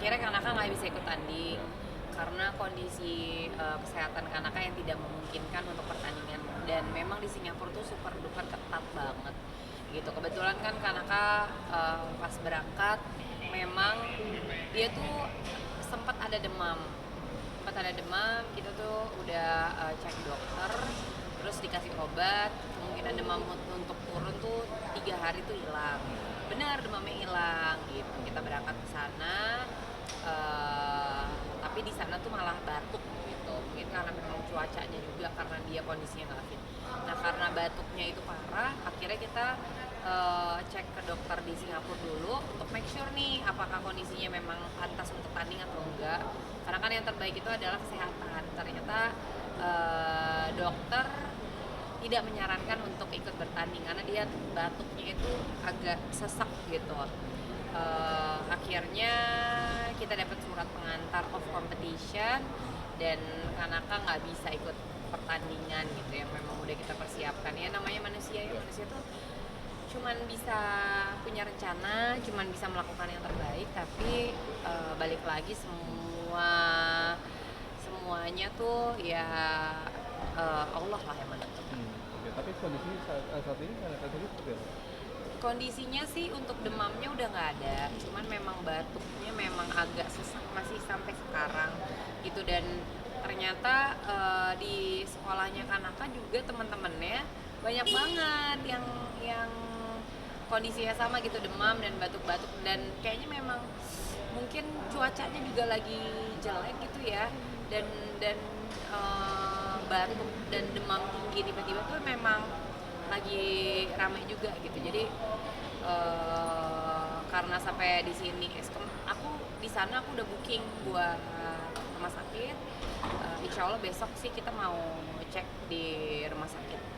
akhirnya Kanaka nggak bisa ikut tanding karena kondisi kesehatan Kanaka yang tidak memungkinkan untuk pertandingan, dan memang di Singapura tuh super duper ketat banget gitu. Kebetulan kan Kanaka pas berangkat memang dia tuh sempat ada demam, kita tuh udah cek dokter, terus dikasih obat, kemungkinan demam untuk turun tuh 3 hari tuh hilang. Benar, demamnya hilang gitu. Kita berangkat ke sana, tapi di sana tuh malah batuk gitu. Mungkin karena memang cuacanya juga, karena dia kondisinya nggak fit. Nah, karena batuknya itu parah, akhirnya kita cek ke dokter di Singapura dulu untuk make sure nih apakah kondisinya memang pantas untuk tanding atau enggak. Karena kan yang terbaik itu adalah kesehatan. Ternyata dokter tidak menyarankan untuk ikut bertanding karena dia batuknya itu agak sesak gitu. Akhirnya kita dapat surat pengantar of competition, dan Kanaka nggak bisa ikut pertandingan gitu yang memang udah kita persiapkan. Ya namanya manusia tuh cuman bisa punya rencana, cuman bisa melakukan yang terbaik, tapi balik lagi semuanya tuh ya Allah lah yang menentukan. Oke. Tapi kondisinya saat ini Kanaka sendiri seperti apa? Kondisinya sih untuk demamnya udah nggak ada, cuman memang batuknya memang agak sesak masih sampai sekarang gitu. Dan ternyata di sekolahnya Kanaka juga teman-temannya banyak banget yang kondisinya sama gitu, demam dan batuk-batuk, dan kayaknya memang mungkin cuacanya juga lagi jelek gitu ya, dan batuk dan demam tinggi tiba-tiba tuh memang lagi ramai juga gitu. Jadi karena sampai di sini aku di sana aku udah booking buat rumah sakit. Insya Allah besok sih kita mau cek di rumah sakit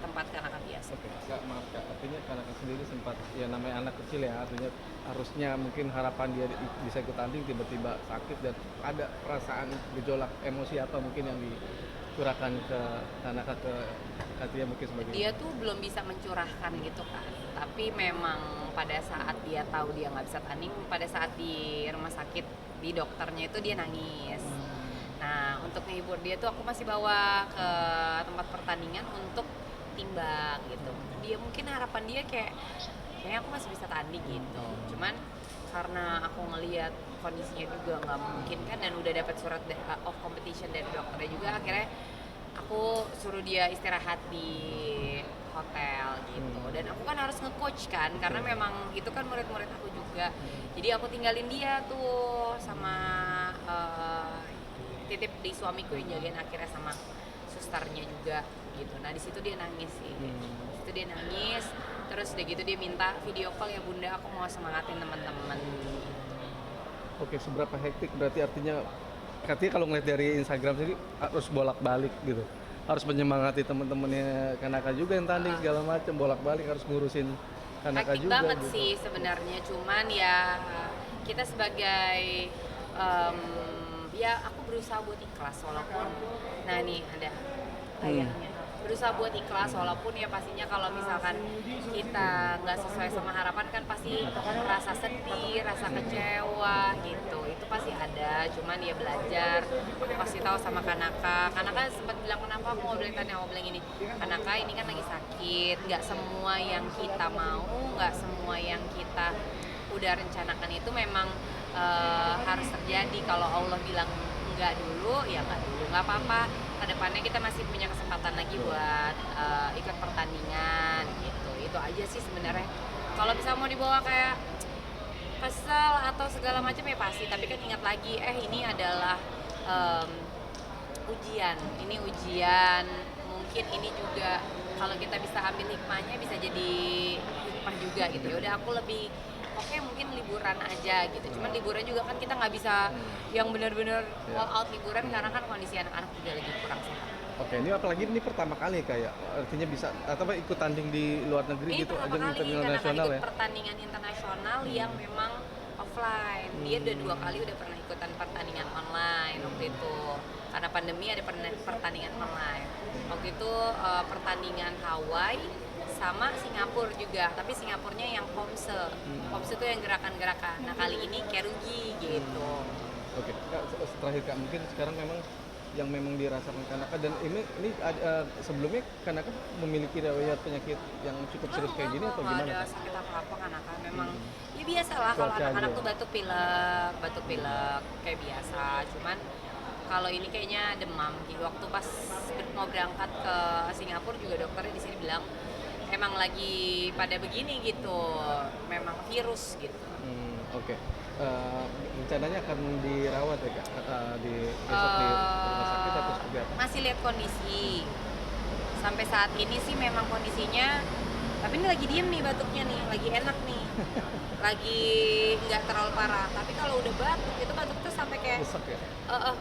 tempat Kanaka biasa. Oke, Kak, maaf Kak, artinya Kanaka sendiri sempat, ya namanya anak kecil ya, artinya harusnya mungkin harapan dia bisa ikut tanding, tiba-tiba sakit dan ada perasaan gejolak emosi atau mungkin yang dicurahkan ke Kanaka ke artinya mungkin sebagai Dia tuh belum bisa mencurahkan gitu kan, tapi memang pada saat dia tahu dia nggak bisa tanding, pada saat di rumah sakit di dokternya itu dia nangis. Nah, untuk menghibur dia tuh aku masih bawa ke tempat pertandingan untuk timbang gitu. Dia mungkin harapan dia kayaknya aku masih bisa tanding gitu. Cuman karena aku ngelihat kondisinya juga nggak mungkin kan, dan udah dapat surat of competition dari dokternya juga, akhirnya aku suruh dia istirahat di hotel gitu. Dan aku kan harus nge-coach kan, karena memang itu kan murid-murid aku juga. Jadi aku tinggalin dia tuh sama titip di suamiku yang jagain akhirnya, sama susternya juga gitu. Nah di situ dia nangis sih. Di situ dia nangis, terus udah gitu dia minta video call, ya bunda aku mau semangatin teman-teman. Oke, seberapa hektik berarti artinya katanya kalau ngeliat dari Instagram sendiri harus bolak-balik gitu. Harus menyemangati teman-temannya Kanaka juga yang tanding segala macam, bolak-balik harus ngurusin Kanaka Hektik juga banget gitu. sih sebenarnya, cuman ya kita sebagai ya aku berusaha buat ikhlas walaupun, nah nih ada tayangnya, berusaha buat ikhlas walaupun ya pastinya kalau misalkan kita nggak sesuai sama harapan kan pasti rasa sedih, rasa kecewa gitu, itu pasti ada. Cuman ya belajar, aku kasih tahu sama Kanaka sempat bilang kenapa aku mau bilang tanya, mau bilang ini, Kanaka ini kan lagi sakit, nggak semua yang kita mau, nggak semua yang kita udah rencanakan itu memang harus terjadi. Kalau Allah bilang enggak dulu, ya enggak dulu, nggak apa-apa. Kedepannya kita masih punya kesempatan lagi buat ikut pertandingan gitu. Itu aja sih sebenarnya. Kalau bisa mau dibawa kayak kesel atau segala macam ya pasti, tapi kan ingat lagi, ini adalah ujian. Ini ujian. Mungkin ini juga kalau kita bisa ambil hikmahnya bisa jadi hikmah juga gitu. Ya udah aku lebih oke mungkin liburan aja gitu. Cuman liburan juga kan kita nggak bisa yang benar-benar all out liburan karena kan kondisi anak-anak juga lagi kurang sehat. Oke, ini apalagi ini pertama kali kayak artinya bisa atau ikut tanding di luar negeri Ini gitu, pertama ajang kali internasional ikut ya. pertandingan internasional yang memang offline. Dia udah 2 kali udah pernah ikutan pertandingan online waktu itu. Karena pandemi ada pertandingan online. Waktu itu pertandingan Hawaii sama Singapura juga, tapi Singapurnya yang Pomse. Pomse itu yang gerakan-gerakan. Nah kali ini Kerugi gitu. gitu. Oke, Kak, terakhir Kak, mungkin sekarang memang yang memang dirasakan Kanaka dan ini sebelumnya Kanaka memiliki riwayat penyakit yang cukup serius kayak gini atau Nggak gimana ada Kak? sakit apa-apa Kanaka, memang ya biasa lah kalau Cuaca anak-anak aja. tuh batuk pilek kayak biasa, cuman kalau ini kayaknya demam gitu. Waktu pas mau berangkat ke Singapura juga dokternya di sini bilang emang lagi pada begini gitu, memang virus gitu. Oke. Rencananya akan dirawat ya Kak? Besok di rumah sakit atau seperti apa? Masih lihat kondisi. Sampai saat ini sih memang kondisinya, tapi ini lagi diem nih batuknya nih, lagi enak nih. Lagi nggak terlalu parah. Tapi kalau udah batuk, itu batuk tuh sampai kayak Besok ya?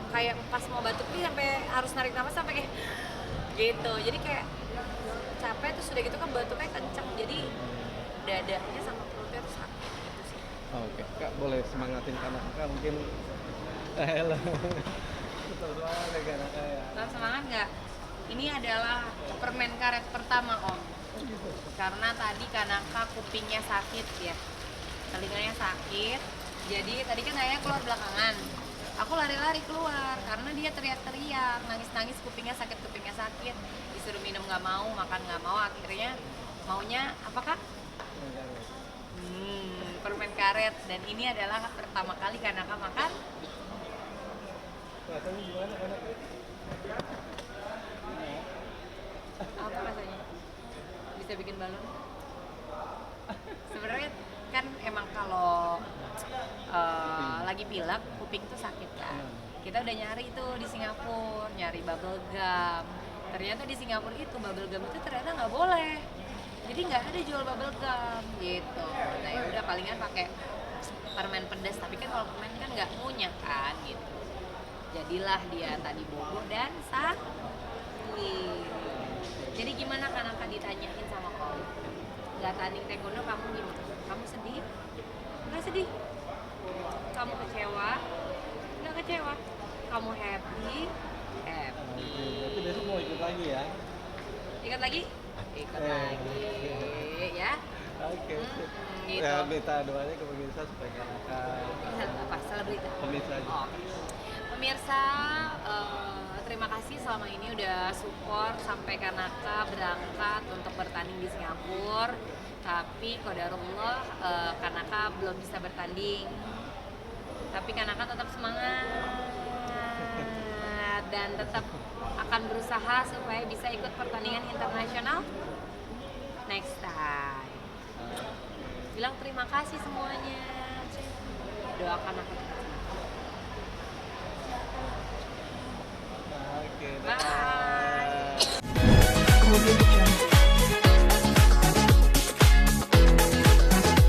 kayak pas mau batuk nih sampai harus narik nafas sampai kayak gitu. Jadi kayak capek terus udah gitu kan batuknya kenceng. Jadi dadanya sama perutnya tuh sakit gitu sih. Oke, Kak boleh semangatin Kanaka mungkin. Elah. Betul banget ya Kanaka ya. Tetap semangat nggak? Ini adalah permen karet pertama Om. Karena tadi Kanaka kupingnya sakit ya, telinganya sakit. Jadi tadi kan ayahnya keluar belakangan. Aku lari-lari keluar karena dia teriak-teriak, nangis-nangis, kupingnya sakit. Disuruh minum nggak mau, makan nggak mau. Akhirnya maunya apa Kak? Permen karet. Dan ini adalah pertama kali Kanaka makan. Rasanya gimana Kanaka? Apa rasanya? Bisa bikin balon? Sebenarnya kan emang kalau lagi pilek, kuping tuh sakit kan. Kita udah nyari tuh di Singapura, nyari bubble gum. Ternyata di Singapura itu bubble gum itu ternyata nggak boleh. Jadi nggak ada jual bubble gum gitu. Nah ya udah palingan pakai permen pedas. Tapi kan kalau permen kan nggak ngunyah kan gitu. Jadilah dia tadi bobo dan sakit. Jadi gimana Kanaka ditanyain sama kamu? Gak tanding taekwondo kamu gimana? Kamu sedih? Nggak sedih. Kamu kecewa? Nggak kecewa. Kamu happy? Happy. Berarti besok mau ikut lagi ya? Ikut lagi? Ikut lagi. Ya? Oke. Gitu. Ya, minta doanya ke pemirsa supaya Kanaka Apa? Selebriti? pemirsa aja. Oh, pemirsa, terima kasih selama ini udah support sampai Kanaka berangkat untuk bertanding di Singapura. Tapi qadarullah Kanaka belum bisa bertanding. Tapi Kanaka tetap semangat dan tetap akan berusaha supaya bisa ikut pertandingan internasional next time. Bilang terima kasih semuanya. Doakan aku